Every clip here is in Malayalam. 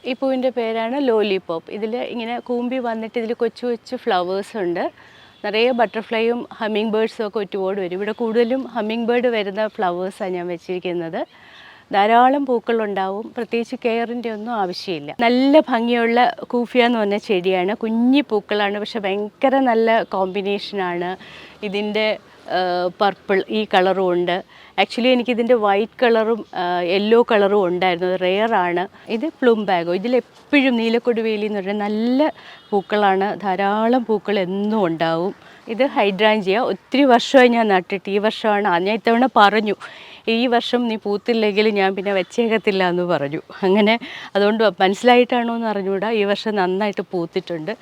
ഈ പൂവിൻ്റെ പേരാണ് ലോലിപോപ്പ്. ഇതിൽ ഇങ്ങനെ കൂമ്പി വന്നിട്ട് ഇതിൽ കൊച്ചു കൊച്ചു ഫ്ലവേഴ്സ് ഉണ്ട്. നിറയെ ബട്ടർഫ്ലൈയും ഹമ്മിങ് ബേർഡ്സും ഒക്കെ ഒരുപാട് വരും. ഇവിടെ കൂടുതലും ഹമ്മിങ് ബേർഡ് വരുന്ന ഫ്ലവേഴ്സാണ് ഞാൻ വെച്ചിരിക്കുന്നത്. ധാരാളം പൂക്കളുണ്ടാവും. പ്രത്യേകിച്ച് കെയറിൻ്റെ ഒന്നും ആവശ്യമില്ല. നല്ല ഭംഗിയുള്ള കൂഫിയ എന്ന് പറഞ്ഞ ചെടിയാണ്. കുഞ്ഞി പൂക്കളാണ്, പക്ഷെ ഭയങ്കര നല്ല കോമ്പിനേഷനാണ്. ഇതിൻ്റെ പർപ്പിൾ ഈ കളറും ഉണ്ട്. ആക്ച്വലി എനിക്കിതിൻ്റെ വൈറ്റ് കളറും യെല്ലോ കളറും ഉണ്ടായിരുന്നു. അത് റെയറാണ്. ഇത് പ്ലുംബാഗോ. ഇതിലെപ്പോഴും നീലക്കൊടുവേലി എന്ന് പറഞ്ഞാൽ നല്ല പൂക്കളാണ്. ധാരാളം പൂക്കൾ എന്നും ഉണ്ടാവും. ഇത് ഹൈഡ്രാഞ്ചിയ. ഒത്തിരി വർഷമായി ഞാൻ നട്ടിട്ട്. ഈ വർഷമാണ് ഞാൻ ഇത്തവണ പറഞ്ഞു, ഈ വർഷം നീ പൂത്തില്ലെങ്കിൽ ഞാൻ പിന്നെ വെച്ചേക്കത്തില്ല എന്ന് പറഞ്ഞു. അങ്ങനെ അതുകൊണ്ട് മനസ്സിലായിട്ടാണോ എന്ന് അറിഞ്ഞുകൂടാ. ഈ വർഷം നന്നായിട്ട് പൂത്തിട്ടുണ്ട്.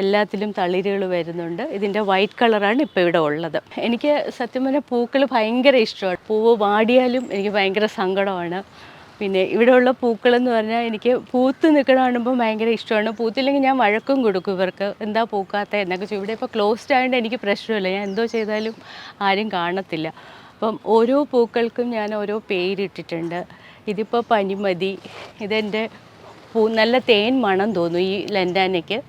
എല്ലാത്തിലും തളിരുകൾ വരുന്നുണ്ട്. ഇതിൻ്റെ വൈറ്റ് കളറാണ് ഇപ്പോൾ ഇവിടെ ഉള്ളത്. എനിക്ക് സത്യം പറഞ്ഞാൽ പൂക്കൾ ഭയങ്കര ഇഷ്ടമാണ്. പൂവ് വാടിയാലും എനിക്ക് ഭയങ്കര സങ്കടമാണ്. പിന്നെ ഇവിടെയുള്ള പൂക്കളെന്ന് പറഞ്ഞാൽ എനിക്ക് പൂത്ത് നിൽക്കണ കാണുമ്പോൾ ഭയങ്കര ഇഷ്ടമാണ്. പൂത്തില്ലെങ്കിൽ ഞാൻ വഴക്കും കൊടുക്കും ഇവർക്ക്, എന്താ പൂക്കാത്ത എന്നൊക്കെ ചോദിക്കും. ഇവിടെ ഇപ്പോൾ ക്ലോസ്ഡ് ആയതുകൊണ്ട് എനിക്ക് പ്രശ്നമില്ല. ഞാൻ എന്തോ ചെയ്താലും ആരും കാണത്തില്ല. അപ്പം ഓരോ പൂക്കൾക്കും ഞാൻ ഓരോ പേരിട്ടിട്ടുണ്ട്. ഇതിപ്പോൾ പനിമതി. ഇതെൻ്റെ നല്ല തേൻ മണം തോന്നും ഈ ലെൻഡാനയ്ക്ക്.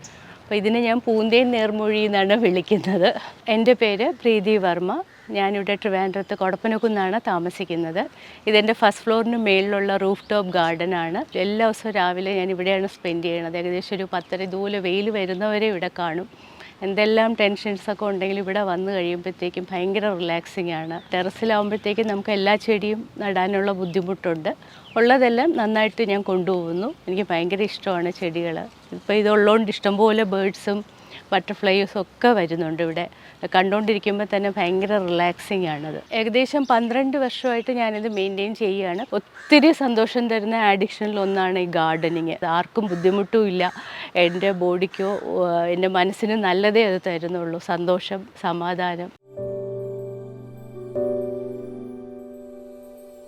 അപ്പോൾ ഇതിനെ ഞാൻ പൂന്തേൻ നേർമൊഴി എന്നാണ് വിളിക്കുന്നത്. എൻ്റെ പേര് പ്രീതി വർമ്മ. ഞാനിവിടെ ട്രിവാൻഡ്രത്ത് കൊടപ്പനക്കുന്നാണ് താമസിക്കുന്നത്. ഇതെൻ്റെ ഫസ്റ്റ് ഫ്ലോറിന് മേളിലുള്ള റൂഫ് ടോപ്പ് ഗാർഡനാണ്. എല്ലാ ദിവസവും രാവിലെ ഞാൻ ഇവിടെയാണ് സ്പെൻഡ് ചെയ്യണത്. ഏകദേശം ഒരു 10:30 ഇതുപോലെ വെയിൽ വരുന്നവരെ ഇവിടെ കാണും. എന്തെല്ലാം ടെൻഷൻസൊക്കെ ഉണ്ടെങ്കിലും ഇവിടെ വന്നു കഴിയുമ്പോഴത്തേക്കും ഭയങ്കര റിലാക്സിങ് ആണ്. ടെറസിലാവുമ്പോഴത്തേക്കും നമുക്ക് എല്ലാ ചെടിയും നടാനുള്ള ബുദ്ധിമുട്ടുണ്ട്. ഉള്ളതെല്ലാം നന്നായിട്ട് ഞാൻ കൊണ്ടുപോകുന്നു. എനിക്ക് ഭയങ്കര ഇഷ്ടമാണ് ചെടികൾ. ഇപ്പോൾ ഇതുള്ളതുകൊണ്ട് ഇഷ്ടംപോലെ ബേർഡ്സും ബട്ടർഫ്ലൈസും ഒക്കെ വരുന്നുണ്ട് ഇവിടെ. കണ്ടുകൊണ്ടിരിക്കുമ്പോൾ തന്നെ ഭയങ്കര റിലാക്സിങ് ആണത്. ഏകദേശം 12 വർഷമായിട്ട് ഞാനിത് മെയിൻറ്റെയിൻ ചെയ്യുകയാണ്. ഒത്തിരി സന്തോഷം തരുന്ന ആഡിക്ഷനിലൊന്നാണ് ഈ ഗാർഡനിങ്. ആർക്കും ബുദ്ധിമുട്ടും ഇല്ല. എൻ്റെ ബോഡിക്കോ എൻ്റെ മനസ്സിന് നല്ലതേ അത് തരുന്നുള്ളൂ. സന്തോഷം, സമാധാനം.